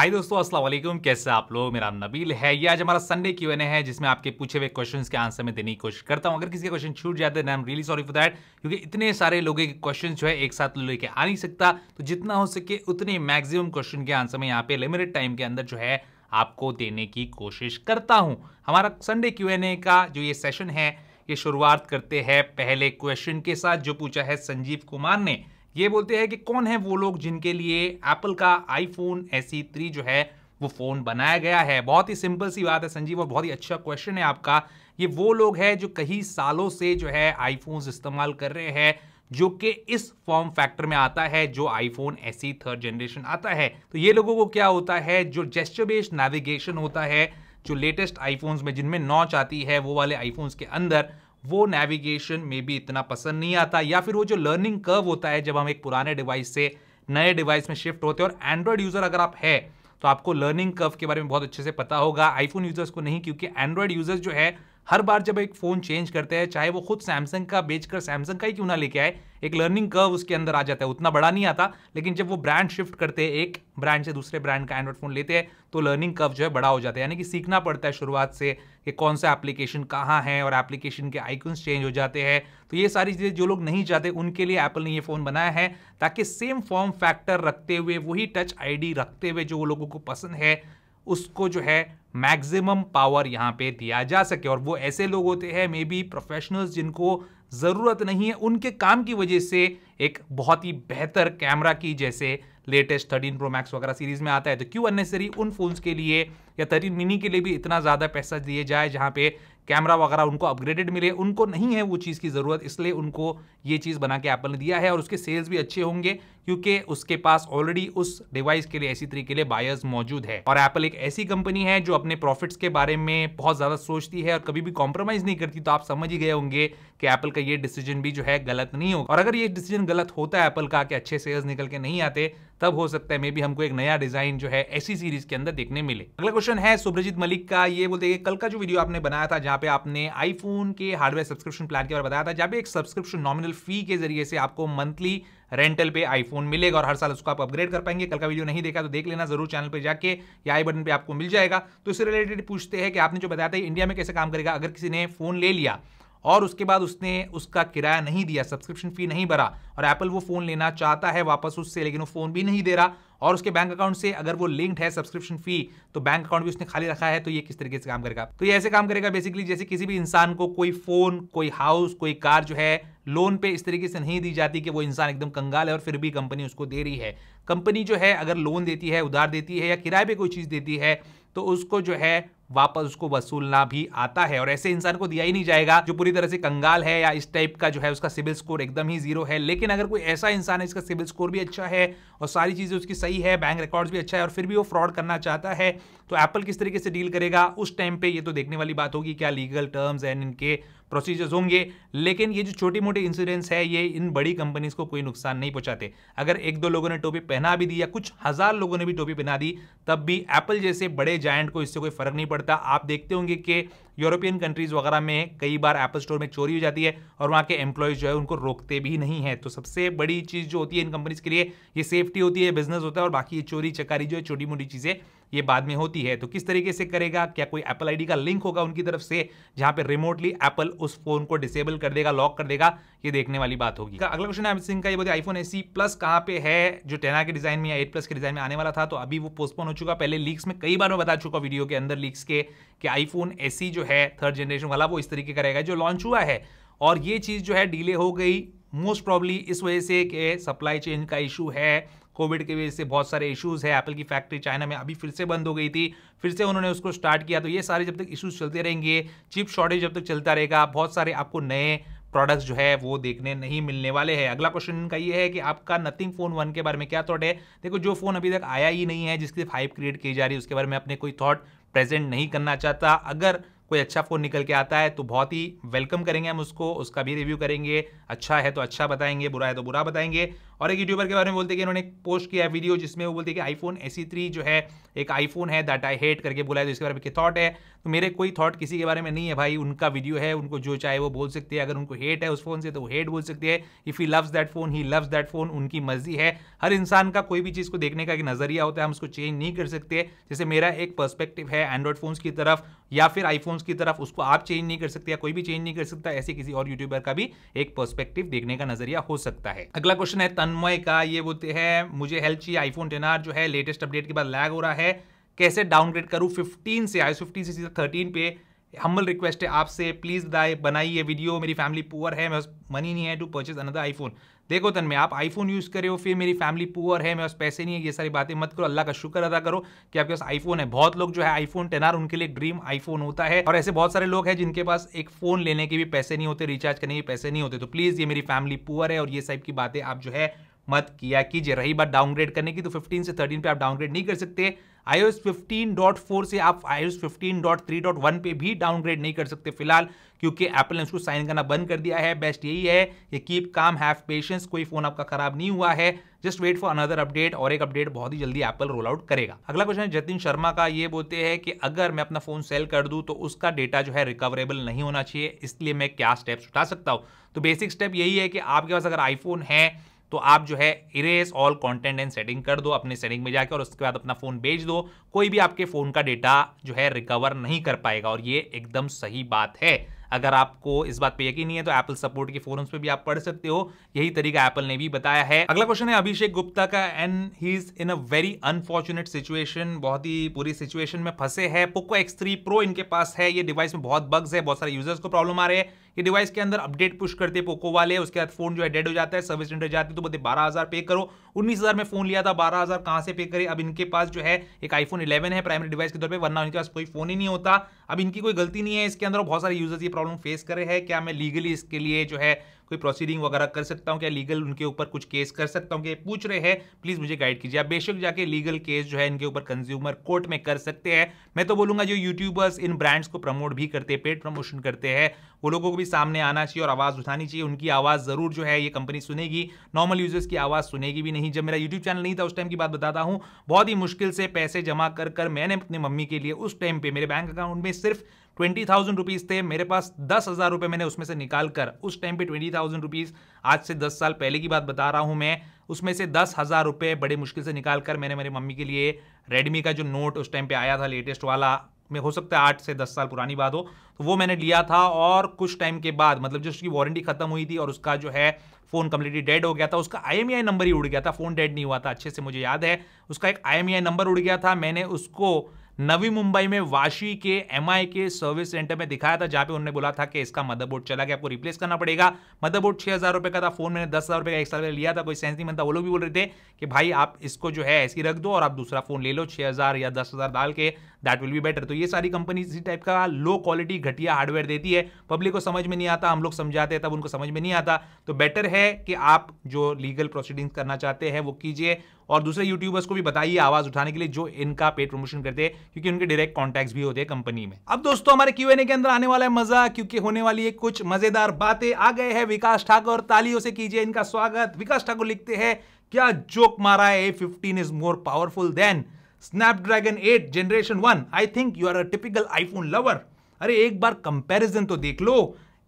हाय दोस्तों, अस्सलाम वालेकुम। कैसे आप लोग? मेरा नाम नबील है। ये आज हमारा संडे Q&A है जिसमें आपके पूछे हुए क्वेश्चंस के आंसर में देने की कोशिश करता हूं। अगर किसी का क्वेश्चन छूट जाते हैं I am really sorry for that, क्योंकि इतने सारे लोगों के क्वेश्चन जो है एक साथ लेके आ नहीं सकता। तो जितना हो सके उतने मैक्सिमम क्वेश्चन के आंसर में यहाँ पे लिमिटेड टाइम के अंदर जो है आपको देने की कोशिश करता हूँ। हमारा संडे Q&A का जो ये सेशन है, ये शुरुआत करते हैं पहले क्वेश्चन के साथ जो पूछा है संजीव कुमार ने। ये बोलते हैं कि कौन है वो लोग जिनके लिए एप्पल का आईफोन SE 3 जो है वो फोन बनाया गया है। बहुत ही सिंपल सी बात है संजीव, और बहुत ही अच्छा क्वेश्चन है आपका। ये वो लोग हैं जो कई सालों से जो है आईफोन्स इस्तेमाल कर रहे हैं, जो कि इस फॉर्म फैक्टर में आता है जो आईफोन SE 3rd जनरेशन आता है। तो ये लोगों को क्या होता है, जो जेस्चर बेस्ड नेविगेशन होता है, जो लेटेस्ट आईफोन्स में जिनमें नॉच आती है वो वाले आईफोन्स के अंदर वो नेविगेशन में भी इतना पसंद नहीं आता, या फिर वो जो लर्निंग कर्व होता है जब हम एक पुराने डिवाइस से नए डिवाइस में शिफ्ट होते हैं। और एंड्रॉयड यूजर अगर आप है तो आपको लर्निंग कर्व के बारे में बहुत अच्छे से पता होगा। आईफोन यूजर्स को नहीं, क्योंकि एंड्रॉयड यूजर्स जो है हर बार जब एक फोन चेंज करते हैं, चाहे वो खुद सैमसंग का बेचकर सैमसंग का ही क्यों ना लेके आए, एक लर्निंग कर्व उसके अंदर आ जाता है। उतना बड़ा नहीं आता, लेकिन जब वो ब्रांड शिफ्ट करते हैं, एक ब्रांड से दूसरे ब्रांड का एंड्रॉयड फोन लेते हैं, तो लर्निंग कर्व जो है बड़ा हो जाता है। यानी कि सीखना पड़ता है शुरुआत से कि कौन सा एप्लीकेशन कहाँ है, और एप्लीकेशन के आइकन्स चेंज हो जाते हैं। तो ये सारी चीज़ें जो लोग नहीं चाहते उनके लिए एप्पल ने ये फ़ोन बनाया है, ताकि सेम फॉर्म फैक्टर रखते हुए, वही टच ID रखते हुए जो वो लोगों को पसंद है उसको जो है मैक्सिमम पावर यहाँ पे दिया जा सके। और वो ऐसे लोग होते हैं मे बी प्रोफेशनल्स जिनको ज़रूरत नहीं है उनके काम की वजह से एक बहुत ही बेहतर कैमरा की, जैसे लेटेस्ट 13 Pro Max वगैरह सीरीज में आता है। तो क्यों अननेसेसरी उन फोन्स के लिए या 13 मिनी के लिए भी इतना ज़्यादा पैसा दिए जाए जहाँ पे कैमरा वगैरह उनको अपग्रेडेड मिले। उनको नहीं है वो चीज़ की ज़रूरत, इसलिए उनको ये चीज़ बना के एप्पल ने दिया है। और उसके सेल्स भी अच्छे होंगे क्योंकि उसके पास ऑलरेडी उस डिवाइस के लिए SE 3 के लिए बायर्स मौजूद है। और एप्पल एक ऐसी कंपनी है जो अपने प्रॉफिट्स के बारे में बहुत ज़्यादा सोचती है और कभी भी कॉम्प्रोमाइज़ नहीं करती। तो आप समझ ही गए होंगे कि एप्पल का ये डिसीजन भी जो है गलत नहीं होगा। और अगर ये डिसीजन गलत होता है एप्पल का कि अच्छे सेल्स निकल के नहीं आते, तब हो सकता है मे बी हमको एक नया डिजाइन जो है SE सीरीज के अंदर देखने मिले। अगला क्वेश्चन है सुब्रजीत मलिक का। ये बोलते हैं कल का जो वीडियो आपने बनाया था जहां पे आपने आईफोन के हार्डवेयर सब्सक्रिप्शन प्लान के बारे में बताया था, जहां पे एक सब्सक्रिप्शन नॉमिनल फी के जरिए से आपको मंथली रेंटल पे आईफोन मिलेगा और हर साल उसको आप अपग्रेड कर पाएंगे। कल का वीडियो नहीं देखा तो देख लेना जरूर, चैनल पे जाके या आई बटन पे आपको मिल जाएगा। तो इससे रिलेटेड पूछते हैं कि आपने जो बताया था इंडिया में कैसे काम करेगा। अगर किसी ने फोन ले लिया और उसके बाद उसने उसका किराया नहीं दिया, सब्सक्रिप्शन फी नहीं भरा, और एप्पल वो फोन लेना चाहता है वापस उससे, लेकिन वो फोन भी नहीं दे रहा, और उसके बैंक अकाउंट से अगर वो लिंक्ड है सब्सक्रिप्शन फी, तो बैंक अकाउंट भी उसने खाली रखा है, तो ये किस तरीके से काम करेगा। तो ये ऐसे काम करेगा बेसिकली जैसे किसी भी इंसान को कोई फोन, कोई हाउस, कोई कार जो है लोन पे इस तरीके से नहीं दी जाती कि वो इंसान एकदम कंगाल है और फिर भी कंपनी उसको दे रही है। कंपनी जो है अगर लोन देती है, उधार देती है या किराए पे कोई चीज देती है, तो उसको जो है वापस उसको वसूलना भी आता है। और ऐसे इंसान को दिया ही नहीं जाएगा जो पूरी तरह से कंगाल है या इस टाइप का जो है उसका सिबिल स्कोर एकदम ही जीरो है। लेकिन अगर कोई ऐसा इंसान है जिसका सिबिल स्कोर भी अच्छा है और सारी चीजें उसकी सही है, बैंक रिकॉर्ड्स भी अच्छा है, और फिर भी वो फ्रॉड करना चाहता है, तो एप्पल किस तरीके से डील करेगा उस टाइम पे ये तो देखने वाली बात होगी। क्या लीगल टर्म्स एंड इनके प्रोसीजर्स होंगे। लेकिन ये जो छोटी मोटी इंसिडेंट्स है ये इन बड़ी कंपनीज को कोई नुकसान नहीं पहुंचाते। अगर एक दो लोगों ने टोपी पहना भी दी या कुछ हजार लोगों ने भी टोपी पहना दी, तब भी एप्पल जैसे बड़े जायंट को इससे कोई फर्क नहीं पड़ता। आप देखते होंगे कि यूरोपियन कंट्रीज वगैरह में कई बार एप्पल स्टोर में चोरी हो जाती है और वहाँ के एम्प्लॉयज जो है उनको रोकते भी नहीं है। तो सबसे बड़ी चीज़ जो होती है इन कंपनीज के लिए ये सेफ्टी होती है, बिजनेस होता है, और बाकी ये चोरी चकारी जो है छोटी मोटी चीज़ें ये बाद में होती है। तो किस तरीके से करेगा, क्या कोई एप्पल आईडी का लिंक होगा उनकी तरफ से जहां पे रिमोटली एप्पल उस फोन को डिसेबल कर देगा, लॉक कर देगा, ये देखने वाली बात होगी। अगला क्वेश्चन है अमित सिंह का। ये बोलते आईफोन SE Plus कहां पे है, जो 10 के डिजाइन में या 8 Plus के डिजाइन में आने वाला था, तो अभी वो पोस्टपोन हो चुका। पहले लीक्स में कई बार मैं बता चुका वीडियो के अंदर लीक्स के कि आईफोन SE जो है 3rd जनरेशन वाला वो इस तरीके का रहेगा जो लॉन्च हुआ है, और ये चीज जो है डिले हो गई मोस्ट प्रॉब्ली इस वजह से कि सप्लाई चेन का इशू है, कोविड की वजह से बहुत सारे इश्यूज है। एप्पल की फैक्ट्री चाइना में अभी फिर से बंद हो गई थी, फिर से उन्होंने उसको स्टार्ट किया। तो ये सारे जब तक इश्यूज चलते रहेंगे, चिप शॉर्टेज जब तक चलता रहेगा, बहुत सारे आपको नए प्रोडक्ट्स जो है वो देखने नहीं मिलने वाले हैं। अगला क्वेश्चन का ये है कि आपका नथिंग फोन 1 के बारे में क्या थॉट है। देखो, जो फोन अभी तक आया ही नहीं है, जिसकी हाइप क्रिएट की जा रही है, उसके बारे में अपने कोई थॉट प्रेजेंट नहीं करना चाहता। अगर कोई अच्छा फ़ोन निकल के आता है तो बहुत ही वेलकम करेंगे हम उसको, उसका भी रिव्यू करेंगे, अच्छा है तो अच्छा बताएंगे, बुरा है तो बुरा बताएंगे। और एक यूट्यूबर के बारे में बोलते हैं कि इन्होंने पोस्ट किया वीडियो जिसमें वो बोलते हैं कि आईफोन SE3 जो है एक आईफोन है दैट आई हेट करके बोला है, तो इसके बारे में क्या थॉट है। तो मेरे कोई थॉट किसी के बारे में नहीं है भाई, उनका वीडियो है, उनको जो चाहे वो बोल सकते हैं। अगर उनको हेट है उस फोन से तो वो हेट बोल सकते हैं। If he loves that phone he loves that phone, उनकी मर्जी है। हर इंसान का कोई भी चीज़ को देखने का एक नज़रिया होता है, हम उसको चेंज नहीं कर सकते। जैसे मेरा एक पर्सपेक्टिव है एंड्रॉइड फोन्स की तरफ या फिर आईफोन्स की तरफ, उसको आप चेंज नहीं कर सकते या कोई भी चेंज नहीं कर सकता। ऐसे किसी और यूट्यूबर का भी एक पर्सपेक्टिव देखने का नजरिया हो सकता है। अगला क्वेश्चन है तन्मय का, ये बोलते हैं मुझे हेल्प चाहिए, आईफोन 10R जो है लेटेस्ट अपडेट के बाद लैग हो रहा है, कैसे डाउनग्रेड करूं 15 से iOS 15 से सीधा 13 पे। हम्बल रिक्वेस्ट है आपसे, प्लीज बनाइए ये वीडियो, मेरी फैमिली पुअर है, मेरे पास मनी नहीं है टू परचेज अनदर आईफोन। देखो तन्मय, आप आईफोन यूज कर रहे हो, फिर मेरी फैमिली पुअर है, मेरे पास पैसे नहीं है, ये सारी बातें मत करो। अल्लाह का शुक्र अदा करो कि आपके पास आईफोन है। बहुत लोग जो है आईफोन 10R उनके लिए ड्रीम आईफोन होता है, और ऐसे बहुत सारे लोग हैं जिनके पास एक फोन लेने के भी पैसे नहीं होते, रिचार्ज करने के पैसे नहीं होते। तो प्लीज ये मेरी फैमिली पुअर है और ये टाइप की बातें आप जो है मत किया कीजिए। रही बात डाउनग्रेड करने की, तो 15 से 13 पे आप डाउनग्रेड नहीं कर सकते। iOS 15.4 से आप iOS 15.3.1 पे भी डाउनग्रेड नहीं कर सकते फिलहाल, क्योंकि एप्पल ने उसको साइन करना बंद कर दिया है। बेस्ट यही है कि कीप काम, हैव पेशेंस, कोई फोन आपका खराब नहीं हुआ है, just wait for another update. और एक अपडेट बहुत ही जल्दी एप्पल रोल आउट करेगा। अगला क्वेश्चन है जतिन शर्मा का, ये बोलते हैं कि अगर मैं अपना फोन सेल कर दूं तो उसका डेटा जो है रिकवरेबल नहीं होना चाहिए, इसलिए मैं क्या स्टेप्स उठा सकता हूं। तो बेसिक स्टेप यही है कि आपके पास अगर आईफोन है तो आप जो है erase all content and setting कर दो अपने सेटिंग में जाकर, और उसके बाद अपना फोन बेच दो। कोई भी आपके फोन का डेटा जो है रिकवर नहीं कर पाएगा, और ये एकदम सही बात है। अगर आपको इस बात पे यकीन नहीं है तो एप्पल सपोर्ट के फोरम्स पे भी आप पढ़ सकते हो, यही तरीका एप्पल ने भी बताया है। अगला क्वेश्चन है अभिषेक गुप्ता का, and he is in a very unfortunate situation, बहुत ही बुरी सिचुएशन में फंसे हैं। पोको X3 Pro इनके पास है, ये डिवाइस में बहुत बग्स है, बहुत सारे यूजर्स को प्रॉब्लम आ रहे हैं। ये डिवाइस के अंदर अपडेट पुश करते पोको वाले, उसके बाद फोन जो है डेड हो जाता है, सर्विस रेंडर जाती है, तो बोलते 12,000 पे करो। 19,000 में फोन लिया था, 12,000 कहां से पे करे। अब इनके पास जो है एक आईफोन 11 है प्राइमरी डिवाइस के तौर पे, वरना इनके पास कोई फोन ही नहीं होता। अब इनकी कोई गलती नहीं है इसके अंदर, बहुत सारे यूजर्स ये प्रॉब्लम फेस कर रहे हैं। क्या मैं लीगली इसके लिए जो है कोई प्रोसीडिंग वगैरह कर सकता हूं, क्या लीगल उनके ऊपर कुछ केस कर सकता हूं, क्या पूछ रहे हैं, प्लीज मुझे गाइड कीजिए। आप बेशक जाके लीगल केस जो है इनके ऊपर कंज्यूमर कोर्ट में कर सकते हैं। मैं तो बोलूंगा जो यूट्यूबर्स इन ब्रांड्स को प्रमोट भी करते हैं, पेड प्रमोशन करते हैं, वो लोगों को भी सामने आना चाहिए और आवाज उठानी चाहिए। उनकी आवाज जरूर जो है ये कंपनी सुनेगी, नॉर्मल यूजर्स की आवाज सुनेगी भी नहीं। जब मेरा यूट्यूब चैनल नहीं था उस टाइम की बात बताता हूं, बहुत ही मुश्किल से पैसे जमा कर मैंने अपनी मम्मी के लिए, उस टाइम पे मेरे बैंक अकाउंट में सिर्फ 20,000 रुपीज थे, मेरे पास 10,000 रुपए मैंने उसमें से निकाल कर, उस टाइम पे 20,000 रुपीज, आज से 10 साल पहले की बात बता रहा हूं मैं, उसमें से 10,000 रुपए बड़े मुश्किल से निकाल कर मैंने मेरी मम्मी के लिए रेडमी का जो नोट उस टाइम पे आया था लेटेस्ट वाला, में हो सकता है 8 से 10 साल पुरानी बात हो, तो वो मैंने लिया था। और कुछ टाइम के बाद, मतलब जो उसकी वारंटी खत्म हुई थी और उसका जो है फोन कंप्लीटली डेड हो गया था, उसका IMEI नंबर ही उड़ गया था, फोन डेड नहीं हुआ था, अच्छे से मुझे याद है। उसका एक IMEI नंबर उड़ गया था, मैंने उसको नवी मुंबई में वाशी के MI के सर्विस सेंटर में दिखाया था, जहां पे उन्होंने बोला था कि इसका मदरबोर्ड चला गया, आपको रिप्लेस करना पड़ेगा। मदरबोर्ड 6,000 रुपए का था, फोन मैंने 10,000 रुपए का एक साल पहले लिया था, कोई सेंस नहीं बनता। वो लोग भी बोल रहे थे कि भाई आप इसको जो है ऐसी रख दो और आप दूसरा फोन ले लो 6,000 या 10,000 डाल के, दैट विल बी बेटर। तो ये सारी कंपनी इसी टाइप का लो क्वालिटी घटिया हार्डवेयर देती है, पब्लिक को समझ में नहीं आता, हम लोग समझाते हैं तब उनको समझ में नहीं आता। तो बेटर है कि आप जो लीगल प्रोसीडिंग्स करना चाहते हैं वो कीजिए, और दूसरे यूट्यूबर्स को भी बताइए आवाज उठाने के लिए जो इनका पेड प्रमोशन करते हैं, क्योंकि उनके डायरेक्ट कॉन्टैक्ट्स भी होते हैं कंपनी में। अब दोस्तों हमारे Q&A के अंदर आने वाला है मजा, क्योंकि होने वाली है कुछ मजेदार बातें। आ गए हैं विकास ठाकुर, तालियों से कीजिए इनका स्वागत। विकास ठाकुर लिखते हैं, क्या जोक मारा है, A15 is more powerful than Snapdragon 8 Generation 1? I think you are a typical iPhone lover. अरे एक बार कंपैरिजन तो देख लो,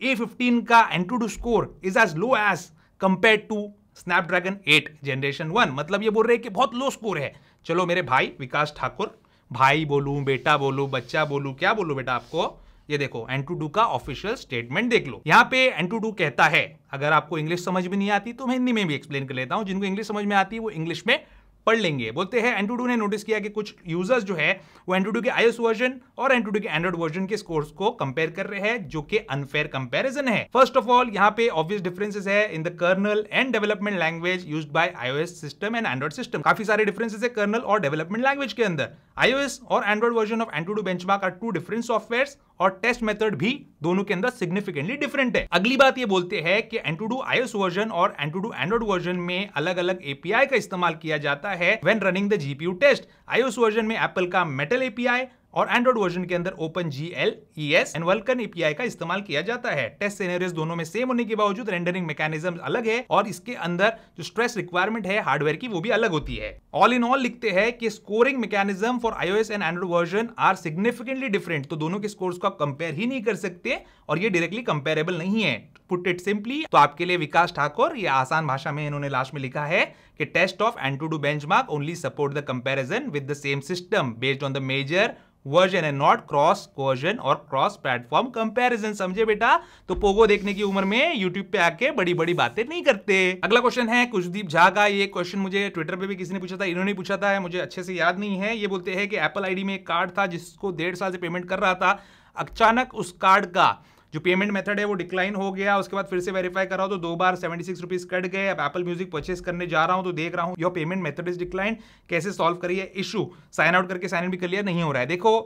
A15 का Antutu score is as low as compared to Snapdragon 8 Generation 1, मतलब ये बोल रहे हैं कि बहुत लो स्कोर है। चलो मेरे भाई विकास ठाकुर, भाई बोलूं, बेटा बोलूं, बच्चा बोलूं, क्या बोलूं बेटा आपको, ये देखो Antutu का ऑफिशियल स्टेटमेंट देख लो। यहाँ पे Antutu कहता है, अगर आपको इंग्लिश समझ में नहीं आती तो मैं हिंदी में भी एक्सप्लेन कर लेता हूं, जिनको इंग्लिश समझ में आती है वो इंग्लिश में पढ़ लेंगे। बोलते हैं Antutu ने नोटिस किया कि कुछ यूजर्स जो है वो Antutu के iOS वर्जन और Antutu के एंड्रॉइड वर्जन के स्कोर्स को कंपेयर कर रहे हैं, जो कि अनफेयर कंपैरिजन है। फर्स्ट ऑफ ऑल यहाँ पे ऑब्वियस डिफरेंसेस है in the kernel and development language used by iOS system and Android system. काफी सारे डिफरेंसेस है कर्नल और डेवलपमेंट लैंग्वेज के अंदर। iOS और Android version of Antutu benchmark are two different softwares, और टेस्ट मेथड भी दोनों के अंदर सिग्निफिकेंटली डिफरेंट है। अगली बात ये बोलते हैं कि Antutu iOS वर्जन और Antutu एंड्रॉइड वर्जन में अलग अलग API का इस्तेमाल किया जाता है when running the GPU test. iOS version में एप्पल का मेटल API, और एंड्रॉइड वर्जन के अंदर OpenGL ES and Vulkan API का इस्तेमाल किया जाता है। टेस्ट सिनेरियोस दोनों में सेम होने के बावजूद रेंडरिंग मैकेनिज्म अलग है और इसके अंदर जो स्ट्रेस रिक्वायरमेंट है हार्डवेयर की वो भी अलग होती है। ऑल इन ऑल लिखते हैं कि scoring mechanism for iOS and Android version are significantly different, तो दोनों के स्कोर्स को आप कंपेयर ही नहीं कर सकते और ये डायरेक्टली कंपेरेबल नहीं है। पुट इट सिंपली, तो आपके लिए विकास ठाकुर, ये आसान भाषा में इन्होंने लास्ट में लिखा है कि test of AnTuTu benchmark only support the comparison with the same system based on the major version and not cross version और क्रॉस प्लेटफॉर्म कंपैरिजन। समझे बेटा? तो पोगो देखने की उम्र में यूट्यूब पे आके बड़ी बड़ी बातें नहीं करते। अगला क्वेश्चन है कुशदीप झा का। ये क्वेश्चन मुझे ट्विटर पे भी किसी ने पूछा था, इन्होंने पूछा था, मुझे अच्छे से याद नहीं है। ये बोलते हैं कि एप्पल आईडी में एक कार्ड था जिसको 1.5 साल से पेमेंट कर रहा था, अचानक उस कार्ड का जो पेमेंट मेथड है वो डिक्लाइन हो गया, उसके बाद फिर से वेरीफाई कर रहा हूं तो 2 बार 76 रुपीज कट गए। अब एप्पल म्यूजिक परचेस करने जा रहा हूं तो देख रहा हूं your payment method is decline, कैसे सॉल्व करिए इशू। साइन आउट करके साइन इन भी कर लिया, नहीं हो रहा है। देखो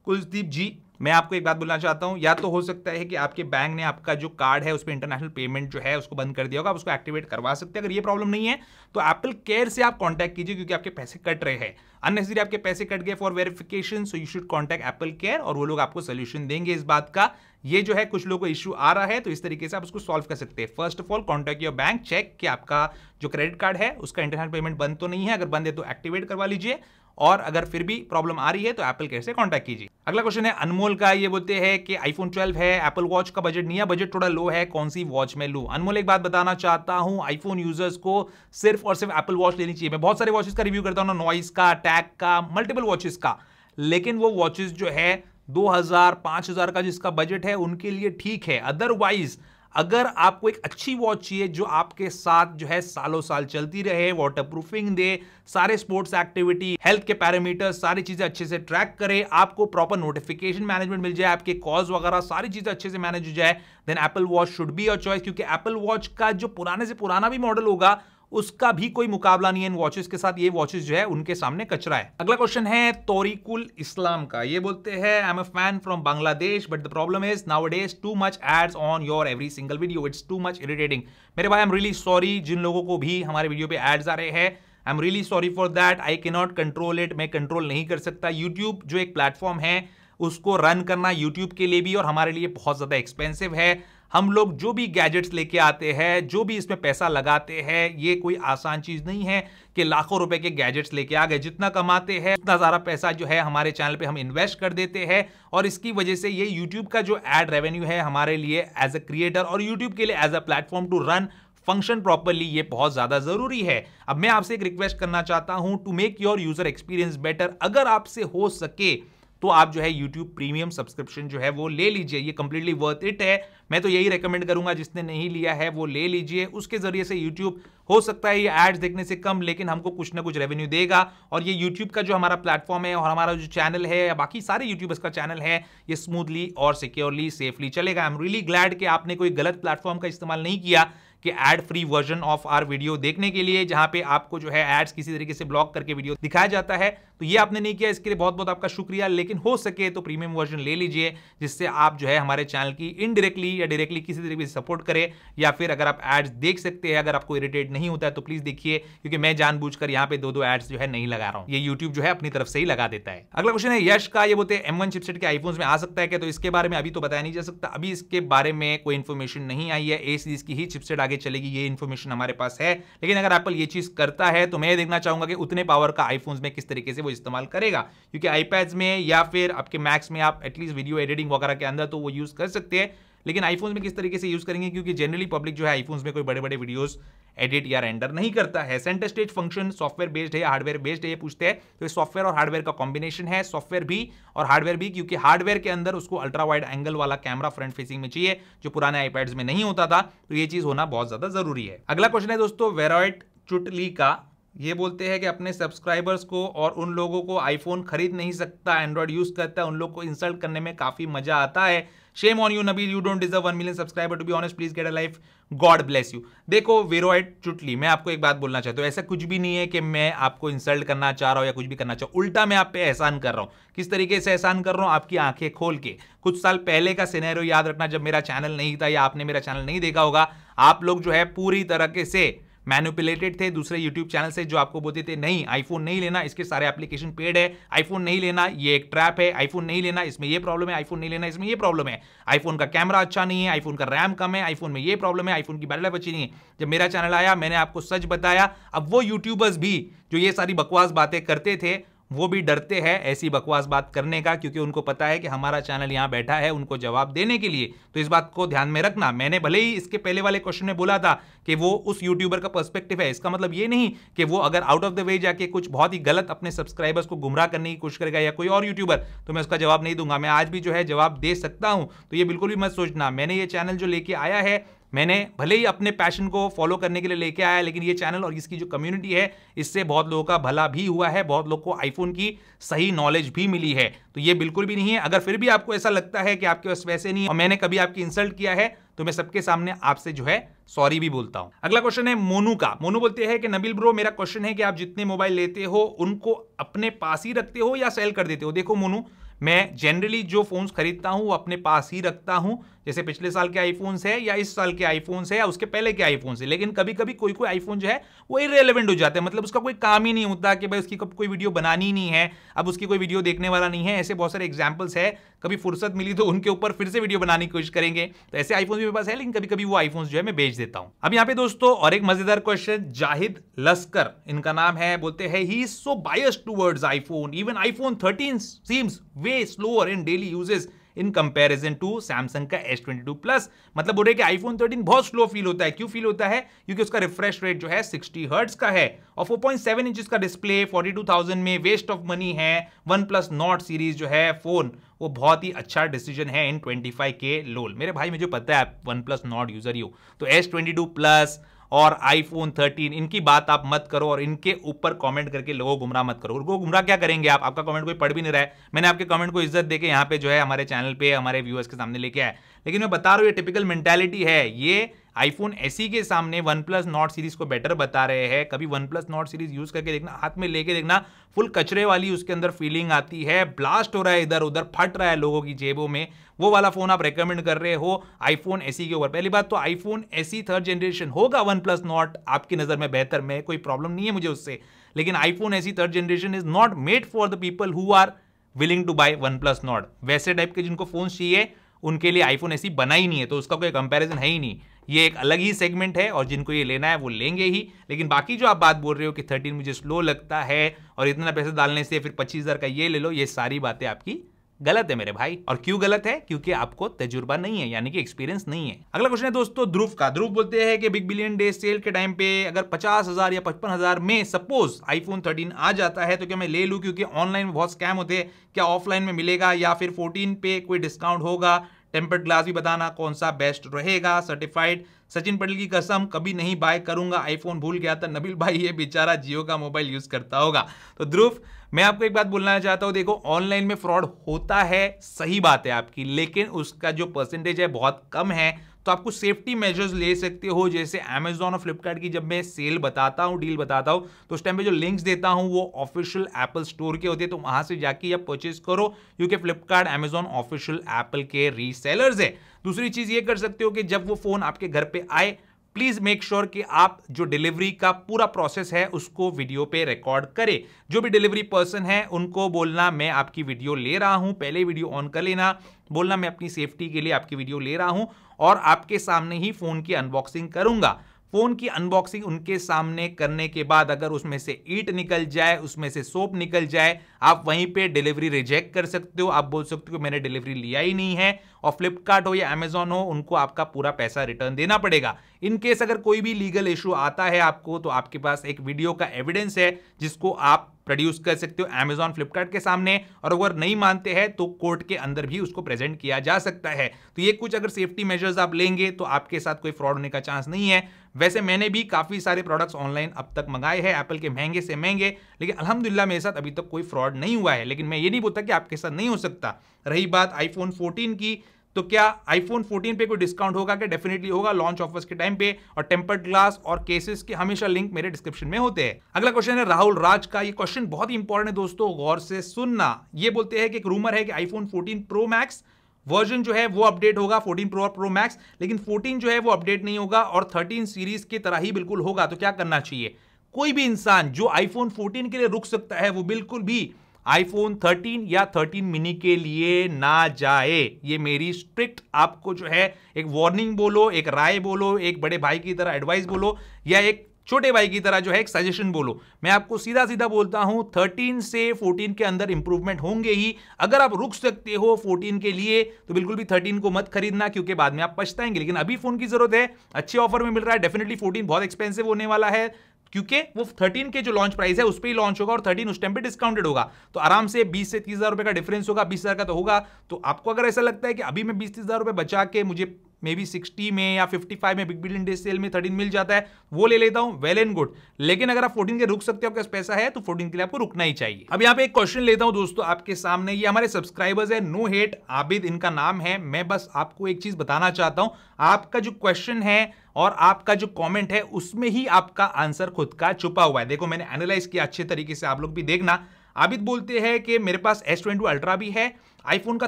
कुलदीप जी, मैं आपको एक बात बोलना चाहता हूं, या तो हो सकता है कि आपके बैंक ने आपका जो कार्ड है उस पर इंटरनेशनल पेमेंट जो है उसको बंद कर दिया होगा, आप उसको एक्टिवेट करवा सकते हैं। अगर ये प्रॉब्लम नहीं है तो एप्पल केयर से आप कांटेक्ट कीजिए, क्योंकि आपके पैसे कट रहे हैं अननेसेसरी, आपके पैसे कट गए for verification, so you should contact Apple care और वो लोग आपको सोल्यूशन देंगे इस बात का। ये जो है कुछ लोगों को इश्यू आ रहा है तो इस तरीके से आप उसको सॉल्व कर सकते हैं। First of all contact your bank, check कि आपका जो क्रेडिट कार्ड है उसका इंटरनेशनल पेमेंट बंद तो नहीं है, अगर बंद है तो एक्टिवेट करवा लीजिए, और अगर फिर भी प्रॉब्लम आ रही है तो एप्पल केयर से कांटेक्ट कीजिए। अगला क्वेश्चन है अनमोल का। ये बोलते हैं कि आईफोन 12 है, एप्पल वॉच का बजट नहीं है, बजट थोड़ा लो है, कौन सी वॉच में लूं? अनमोल एक बात बताना चाहता हूं, आईफोन यूजर्स को सिर्फ और सिर्फ एप्पल वॉच लेनी चाहिए। मैं बहुत सारे वॉचेस का रिव्यू करता हूं, नॉइस का, टैग का, मल्टीपल वॉचेस का, लेकिन वो वॉचेस जो है 2000 5000 का जिसका बजट है उनके लिए ठीक है। अदरवाइज अगर आपको एक अच्छी वॉच चाहिए जो आपके साथ जो है सालों साल चलती रहे, वाटरप्रूफिंग दे, सारे स्पोर्ट्स एक्टिविटी, हेल्थ के पैरामीटर, सारी चीजें अच्छे से ट्रैक करे, आपको प्रॉपर नोटिफिकेशन मैनेजमेंट मिल जाए, आपके कॉल्स वगैरह सारी चीजें अच्छे से मैनेज हो जाए, then Apple watch should be your choice. क्योंकि एप्पल वॉच का जो पुराने से पुराना भी मॉडल होगा उसका भी कोई मुकाबला नहीं है इन वॉचेस के साथ, ये वॉचेस जो है उनके सामने कचरा है। अगला क्वेश्चन है तौरीकुल इस्लाम का। ये बोलते हैं I am a fan from Bangladesh but the problem is nowadays too much ads on your every single video, it's too much irritating. मेरे भाई आई एम रियली सॉरी, जिन लोगों को भी हमारे वीडियो पे एड्स आ रहे हैं, I am really sorry for that, I can not control it, मैं कंट्रोल नहीं कर सकता। यूट्यूब जो एक प्लेटफॉर्म है उसको रन करना यूट्यूब के लिए भी और हमारे लिए बहुत ज्यादा एक्सपेंसिव है। हम लोग जो भी गैजेट्स लेके आते हैं, जो भी इसमें पैसा लगाते हैं, ये कोई आसान चीज नहीं है कि लाखों रुपए के गैजेट्स लेके आ गए। जितना कमाते हैं उतना सारा पैसा जो है हमारे चैनल पे हम इन्वेस्ट कर देते हैं और इसकी वजह से ये यूट्यूब का जो एड रेवेन्यू है हमारे लिए एज अ क्रिएटर और यूट्यूब के लिए as a platform to run function properly, ये बहुत ज्यादा जरूरी है। अब मैं आपसे एक रिक्वेस्ट करना चाहता हूं to make your user experience better, अगर आपसे हो सके तो आप जो है YouTube प्रीमियम सब्सक्रिप्शन जो है वो ले लीजिए, ये कंप्लीटली वर्थ इट है। मैं तो यही रेकमेंड करूंगा, जिसने नहीं लिया है वो ले लीजिए। उसके जरिए से YouTube हो सकता है ये एड्स देखने से कम, लेकिन हमको कुछ ना कुछ रेवेन्यू देगा और ये YouTube का जो हमारा प्लेटफॉर्म है और हमारा जो चैनल है या बाकी सारे यूट्यूबर्स का चैनल है, ये स्मूथली और सिक्योरली सेफली चलेगा। आई एम रियली ग्लैड कि आपने कोई गलत प्लेटफॉर्म का इस्तेमाल नहीं किया कि ad free version of our video देखने के लिए, जहां पे आपको जो है एड्स किसी तरीके से ब्लॉक करके वीडियो दिखाया जाता है, तो ये आपने नहीं किया, इसके लिए बहुत बहुत आपका शुक्रिया। लेकिन हो सके तो प्रीमियम वर्जन ले लीजिए, जिससे आप जो है हमारे चैनल की इनडायरेक्टली या डायरेक्टली किसी तरीके से सपोर्ट करें, या फिर अगर आप एड्स देख सकते हैं, अगर आपको इरिटेट नहीं होता है तो प्लीज देखिए, क्योंकि मैं जानबूझकर यहाँ पे दो एड्स जो है नहीं लगा रहा हूँ, ये यूट्यूब जो है अपनी तरफ से ही लगा देता है। अगला क्वेश्चन है यश का। ये बोलते हैं M1 चिपसेट के आईफोन्स में आ सकता है क्या? तो इसके बारे में अभी तो बताया नहीं जा सकता, अभी इसके बारे में कोई इन्फॉर्मेशन नहीं आई है। A सीरीज की ही चिपसेट आगे चलेगी, ये इन्फॉर्मेशन हमारे पास है, लेकिन अगर एप्पल ये चीज करता है तो मैं देखना चाहूंगा कि उतने पावर का आईफोन्स में किस तरीके से वो इस्तेमाल करेगा, क्योंकि आईपैड्स में या फिर आपके मैक्स में आप एटलीस्ट वीडियो एडिटिंग वगैरह के अंदर तो वो यूज कर सकते हैं, लेकिन आईफोन्स में किस तरीके से यूज करेंगे, क्योंकि जनरली पब्लिक जो है आईफोन्स में कोई बड़े बड़े वीडियोस एडिट या रेंडर नहीं करता है। Centre stage function software based है या हार्डवेयर बेस्ड है, ये पूछते हैं, तो ये सॉफ्टवेयर और हार्डवेयर का कॉम्बिनेशन है, सॉफ्टवेयर भी और हार्डवेयर भी, क्योंकि हार्डवेयर के अंदर उसको अल्ट्रा वाइड एंगल वाला कैमरा फ्रंट फेसिंग में चाहिए, जो पुराने आईपैड्स में नहीं होता था, तो ये चीज होना बहुत ज्यादा जरूरी है। अगला क्वेश्चन है दोस्तों वेरॉइट चुटली का। ये बोलते हैं कि अपने सब्सक्राइबर्स को और उन लोगों को आईफोन खरीद नहीं सकता, एंड्रॉइड यूज करता है, उन लोग को इंसल्ट करने में काफी मजा आता है। Shame on you Nabeel, you don't deserve 1 million subscriber, to be honest please get a life, God bless you. देखो वेरॉइट चुटली, मैं आपको एक बात बोलना चाहता हूँ, ऐसा कुछ भी नहीं है कि मैं आपको इंसल्ट करना चाह रहा हूँ या कुछ भी करना चाह रहा हूँ, उल्टा मैं आप पे एहसान कर रहा हूँ। किस तरीके से एहसान कर रहा हूँ? आपकी आंखें खोल के। कुछ साल पहले का सिनेरियो याद रखना, जब मेरा चैनल नहीं था या आपने मेरा चैनल नहीं देखा होगा, आप लोग जो है पूरी तरीके से मैनिपुलेटेड थे दूसरे यूट्यूब चैनल से, जो आपको बोलते थे नहीं आईफोन नहीं लेना, इसके सारे एप्लीकेशन पेड है, आईफोन नहीं लेना, ये एक ट्रैप है, आईफोन नहीं लेना, इसमें ये प्रॉब्लम है, आईफोन नहीं लेना, इसमें ये प्रॉब्लम है, आईफोन का कैमरा अच्छा नहीं है, आईफोन का रैम कम है, आईफोन में ये प्रॉब्लम है, आईफोन की बैटरी लाइफ अच्छी नहीं है। जब मेरा चैनल आया मैंने आपको सच बताया। अब वो यूट्यूबर्स भी जो ये सारी बकवास बातें करते थे वो भी डरते हैं ऐसी बकवास बात करने का, क्योंकि उनको पता है कि हमारा चैनल यहां बैठा है उनको जवाब देने के लिए। तो इस बात को ध्यान में रखना। मैंने भले ही इसके पहले वाले क्वेश्चन में बोला था कि वो उस यूट्यूबर का पर्सपेक्टिव है, इसका मतलब ये नहीं कि वो अगर आउट ऑफ द वे जाके कुछ बहुत ही गलत अपने सब्सक्राइबर्स को गुमराह करने की कोशिश करेगा या कोई और यूट्यूबर, तो मैं उसका जवाब नहीं दूंगा। मैं आज भी जो है जवाब दे सकता हूं, तो ये बिल्कुल भी मत सोचना। मैंने ये चैनल जो लेके आया है, मैंने भले ही अपने पैशन को फॉलो करने के लिए लेके आया, लेकिन ये चैनल और इसकी जो कम्युनिटी है इससे बहुत लोगों का भला भी हुआ है, बहुत लोगों को आईफोन की सही नॉलेज भी मिली है। तो ये बिल्कुल भी नहीं है। अगर फिर भी आपको ऐसा लगता है कि आपके पास वैसे नहीं है और मैंने कभी आपकी इंसल्ट किया है, तो मैं सबके सामने आपसे जो है सॉरी भी बोलता हूं। अगला क्वेश्चन है मोनू का। मोनू बोलते हैं कि नबील ब्रो, मेरा क्वेश्चन है कि आप जितने मोबाइल लेते हो उनको अपने पास ही रखते हो या सेल कर देते हो? देखो मोनू, मैं जनरली जो फोन्स खरीदता हूं वो अपने पास ही रखता हूं, जैसे पिछले साल के आईफोन्स है या इस साल के आईफोन्स है या उसके पहले के आईफोन्स है। लेकिन कभी कभी कोई कोई आईफोन जो है वो इररिलेवेंट हो जाता है, मतलब उसका कोई काम ही नहीं होता कि भाई उसकी कोई वीडियो बनानी ही नहीं है, अब उसकी कोई वीडियो देखने वाला नहीं है। ऐसे बहुत सारे एग्जाम्पल्स है, कभी फुर्सत मिली तो उनके ऊपर फिर से वीडियो बनाने की कोशिश करेंगे। तो ऐसे आईफोन भी मेरे पास है, लेकिन कभी कभी वो आईफोन जो है मैं बेच देता हूं। अब यहाँ पे दोस्तों और एक मजेदार क्वेश्चन, जाहिद लस्कर इनका नाम है, बोलते हैं he is so biased towards iPhone, even iPhone 13 seems way slower in daily usages in comparison to Samsung का S22 प्लस। मतलब बोल रहे कि आईफोन 13 बहुत स्लो फील होता है। क्यों फील होता है? क्योंकि उसका रिफ्रेश रेट जो है 60 हर्ट्ज का है और 4.7 इंचेस का डिस्प्ले 42,000 में वेस्ट ऑफ मनी है। वन प्लस नॉट सीरीज जो है फोन वो बहुत ही अच्छा डिसीजन है इन 25K लोल। मेरे भाई मुझे पता है आप वन प्लस नॉट यूजर ही हो, तो S22 प्लस और आईफोन 13 इनकी बात आप मत करो और इनके ऊपर कमेंट करके लोगों को गुमराह मत करो। उनको गुमराह क्या करेंगे आप? आपका कमेंट कोई पढ़ भी नहीं रहा है। मैंने आपके कमेंट को इज्जत देके यहाँ पे जो है हमारे चैनल पे हमारे व्यूअर्स के सामने लेके आया, लेकिन मैं बता रहा हूँ ये टिपिकल मेंटालिटी है। ये आईफोन SE के सामने वन प्लस नॉट सीरीज को बेटर बता रहे हैं। कभी one plus not series use करके देखना, हाथ में लेके देखना, फुल कचरे वाली उसके अंदर फीलिंग आती है, ब्लास्ट हो रहा है, इधर उधर फट रहा है लोगों की जेबों में। वो वाला फोन आप रेकमेंड कर रहे हो आईफोन SE के ऊपर। पहली बात तो आईफोन SE थर्ड जनरेशन होगा वन प्लस नॉट आपकी नजर में बेहतर, में कोई प्रॉब्लम नहीं है मुझे उससे, लेकिन iPhone SE third generation is not made for the people who are willing to buy OnePlus not. वैसे टाइप के जिनको फोन चाहिए उनके लिए आईफोन SE बना ही नहीं है, तो उसका कोई कंपैरिजन है ही नहीं। ये एक अलग ही सेगमेंट है और जिनको ये लेना है वो लेंगे ही। लेकिन बाकी जो आप बात बोल रहे हो कि 13 मुझे स्लो लगता है और इतना पैसा डालने से फिर 25,000 का ये ले लो, ये सारी बातें आपकी गलत है मेरे भाई। और क्यों गलत है? क्योंकि आपको तजुर्बा नहीं है, यानी कि एक्सपीरियंस नहीं है। अगला क्वेश्चन है दोस्तों ध्रुव का। ध्रुव बोलते हैं कि बिग बिलियन डे सेल के टाइम पे अगर 50,000 या 55,000 में सपोज आईफोन 13 आ जाता है तो क्या मैं ले लूं? क्योंकि ऑनलाइन में बहुत स्कैम होते हैं, क्या ऑफलाइन में मिलेगा या फिर 14 पे कोई डिस्काउंट होगा? टेम्पर्ड ग्लास भी बताना कौन सा बेस्ट रहेगा। सर्टिफाइड सचिन पटेल की कसम कभी नहीं बाय करूंगा, आईफोन भूल गया था। नबील भाई ये बेचारा जियो का मोबाइल यूज करता होगा। तो ध्रुव मैं आपको एक बात बोलना चाहता हूं, देखो ऑनलाइन में फ्रॉड होता है, सही बात है आपकी, लेकिन उसका जो परसेंटेज है बहुत कम है। तो आपको सेफ्टी मेजर्स ले सकते हो, जैसे अमेजॉन और फ्लिपकार्ट की जब मैं सेल बताता हूं, डील बताता हूं, तो उस टाइम पे जो लिंक्स देता हूं वो ऑफिशियल एप्पल स्टोर के होते हैं, तो वहां से जाके आप परचेज करो, क्योंकि फ्लिपकार्ट अमेजॉन ऑफिशियल एप्पल के रीसेलर्स है। दूसरी चीज ये कर सकते हो कि जब वो फोन आपके घर पे आए, प्लीज मेक श्योर कि आप जो डिलीवरी का पूरा प्रोसेस है उसको वीडियो पे रिकॉर्ड करें। जो भी डिलीवरी पर्सन है उनको बोलना मैं आपकी वीडियो ले रहा हूं, पहले वीडियो ऑन कर लेना, बोलना मैं अपनी सेफ्टी के लिए आपकी वीडियो ले रहा हूं और आपके सामने ही फोन की अनबॉक्सिंग करूंगा। फोन की अनबॉक्सिंग उनके सामने करने के बाद अगर उसमें से ईंट निकल जाए, उसमें से सोप निकल जाए, आप वहीं पे डिलीवरी रिजेक्ट कर सकते हो। आप बोल सकते हो मैंने डिलीवरी लिया ही नहीं है, और फ्लिपकार्ट हो या अमेजॉन हो उनको आपका पूरा पैसा रिटर्न देना पड़ेगा। इन केस अगर कोई भी लीगल इशू आता है आपको, तो आपके पास एक वीडियो का एविडेंस है जिसको आप प्रोड्यूस कर सकते हो अमेजॉन फ्लिपकार्ट के सामने, और अगर नहीं मानते हैं तो कोर्ट के अंदर भी उसको प्रेजेंट किया जा सकता है। तो ये कुछ अगर सेफ्टी मेजर्स आप लेंगे तो आपके साथ कोई फ्रॉड होने का चांस नहीं है। वैसे मैंने भी काफी सारे प्रोडक्ट्स ऑनलाइन अब तक मंगाए हैं, एप्पल के महंगे से महंगे, लेकिन अल्हम्दुलिल्लाह मेरे साथ अभी तक कोई फ्रॉड नहीं हुआ है। लेकिन मैं ये नहीं बोलता कि आपके साथ नहीं हो सकता। रही बात आईफोन 14 की, तो क्या आईफोन 14 पे कोई डिस्काउंट होगा? क्या डेफिनेटली होगा लॉन्च ऑफर्स के टाइम पे, और टेम्पर्ड ग्लास और केसेस के हमेशा लिंक मेरे डिस्क्रिप्शन में होते हैं। अगला क्वेश्चन है राहुल राज का। ये क्वेश्चन बहुत ही इंपॉर्टेंट है दोस्तों, गौर से सुनना। ये बोलते हैं कि एक रूमर है कि आईफोन 14 प्रो मैक्स वर्जन जो है वो अपडेट होगा 14 प्रो और प्रो मैक्स, लेकिन 14 जो है वो अपडेट नहीं होगा और 13 सीरीज की तरह ही बिल्कुल होगा। तो क्या करना चाहिए, कोई भी इंसान जो आईफोन 14 के लिए रुक सकता है वो बिल्कुल भी आईफोन 13 या 13 मिनी के लिए ना जाए। ये मेरी स्ट्रिक्ट आपको जो है एक वार्निंग बोलो, एक राय बोलो, एक बड़े भाई की तरह एडवाइस बोलो, या एक छोटे भाई की तरह जो है एक सजेशन बोलो। मैं आपको सीधा सीधा बोलता हूं 13 से 14 के अंदर इंप्रूवमेंट होंगे ही। अगर आप रुक सकते हो 14 के लिए तो बिल्कुल भी 13 को मत खरीदना, क्योंकि बाद में आप पछताएंगे। लेकिन अभी फोन की जरूरत है, अच्छे ऑफर में मिल रहा है। डेफिनेटली 14 बहुत एक्सपेंसिव होने वाला है, क्योंकि वो 13 के जो लॉन्च प्राइस है उस पर ही लॉन्च होगा और 13 उस टाइम पे डिस्काउंटेड होगा। तो आराम से 20 से 30 हजार रुपए का डिफरेंस होगा, 20 हजार का तो होगा। तो आपको अगर ऐसा लगता है कि अभी मैं 20-30 हजार रुपए बचा के मुझे मे बी 60 में या 55 में बिग बिलियन डे सेल में 13 मिल जाता है, वो ले लेता हूं, वेल एंड गुड। लेकिन अगर आप 14 के रुक सकते हो, आपके पास पैसा है, तो 14 के लिए आपको रुकना ही चाहिए। अब यहाँ पे एक क्वेश्चन लेता हूं दोस्तों आपके सामने। ये हमारे सब्सक्राइबर्स है, नो हेट आबिद इनका नाम है। मैं बस आपको एक चीज बताना चाहता हूं, आपका जो क्वेश्चन है और आपका जो कमेंट है उसमें ही आपका आंसर खुद का छुपा हुआ है। देखो मैंने एनालाइज किया अच्छे तरीके से, आप लोग भी देखना। आबिद बोलते हैं कि मेरे पास S22 अल्ट्रा भी है, आईफोन का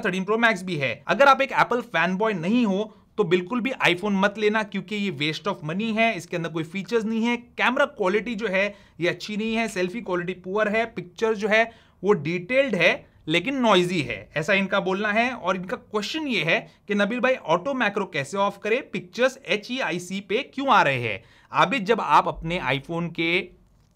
13 प्रो मैक्स भी है। अगर आप एक एप्पल फैन बॉय नहीं हो तो बिल्कुल भी आईफोन मत लेना, क्योंकि ये वेस्ट ऑफ मनी है, इसके अंदर कोई फीचर्स नहीं है, कैमरा क्वालिटी जो है ये अच्छी नहीं है, सेल्फी क्वालिटी पुअर है, पिक्चर जो है वो डिटेल्ड है लेकिन नॉइजी है, ऐसा इनका बोलना है। और इनका क्वेश्चन ये है कि नबील भाई ऑटो मैक्रो कैसे ऑफ करे, पिक्चर्स HEIC पे क्यों आ रहे हैं। आबिद जब आप अपने आईफोन के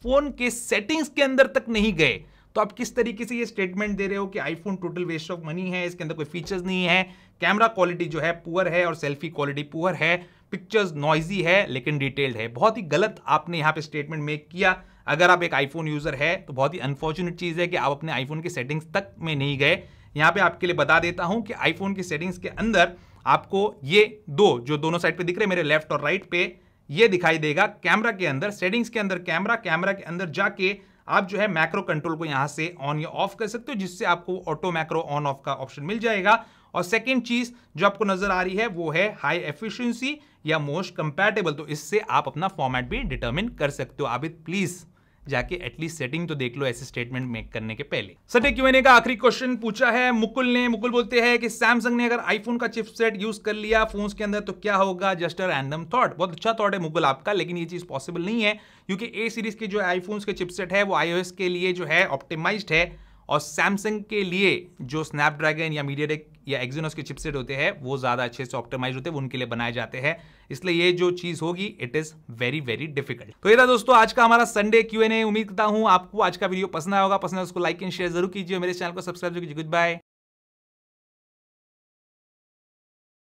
फोन के सेटिंग्स के अंदर तक नहीं गए तो आप किस तरीके से ये स्टेटमेंट दे रहे हो कि iPhone total waste of money है, इसके अंदर कोई फीचर्स नहीं है, कैमरा क्वालिटी जो है पुअर है और सेल्फी क्वालिटी पुअर है, पिक्चर्स नॉइजी है लेकिन डिटेल्ड है। बहुत ही गलत आपने यहाँ पे स्टेटमेंट मेक किया। अगर आप एक आईफोन यूजर है तो बहुत ही अनफॉर्चुनेट चीज है कि आप अपने आईफोन की सेटिंग्स तक में नहीं गए। यहाँ पे आपके लिए बता देता हूं कि आईफोन की सेटिंग्स के अंदर आपको ये दो जो दोनों साइड पे दिख रहे हैं मेरे लेफ्ट और राइट पे, ये दिखाई देगा। कैमरा के अंदर सेटिंग्स के अंदर कैमरा के अंदर जाके आप जो है मैक्रो कंट्रोल को यहां से ऑन या ऑफ कर सकते हो, जिससे आपको ऑटो मैक्रो ऑन ऑफ का ऑप्शन मिल जाएगा। और सेकंड चीज जो आपको नजर आ रही है वो है हाई एफिशिएंसी या मोस्ट कंपैटिबल, तो इससे आप अपना फॉर्मेट भी डिटरमिन कर सकते हो। आबिद प्लीज जाके एटलीस्ट सेटिंग तो देख लो ऐसे स्टेटमेंट मेक करने के पहले। संडे Q&A का आखिरी क्वेश्चन पूछा है मुकुल ने। मुकुल बोलते हैं कि सैमसंग ने अगर आईफोन का चिपसेट यूज कर लिया फोन्स के अंदर तो क्या होगा, जस्ट अ रैंडम थॉट। बहुत अच्छा थॉट है मुकुल आपका, लेकिन ये चीज पॉसिबल नहीं है, क्योंकि A सीरीज के जो आईफोन्स के चिपसेट है वो iOS के लिए जो है ऑप्टिमाइज्ड है, और सैमसंग के लिए जो स्नैपड्रैगन या मीडियाटेक या एक्सिनोस के चिपसेट होते हैं वो ज़्यादा अच्छे से ऑप्टिमाइज होते हैं, वो उनके लिए बनाए जाते हैं। इसलिए ये जो चीज़ होगी it is very very difficult. तो ये था दोस्तों आज का हमारा संडे Q&A। उम्मीद करता हूँ आपको आज का वीडियो पसंद आया होगा। पसंद है उसको लाइक एंड शेयर जरूर कीजिए, मेरे चैनल को सब्सक्राइब कीजिए। Good bye.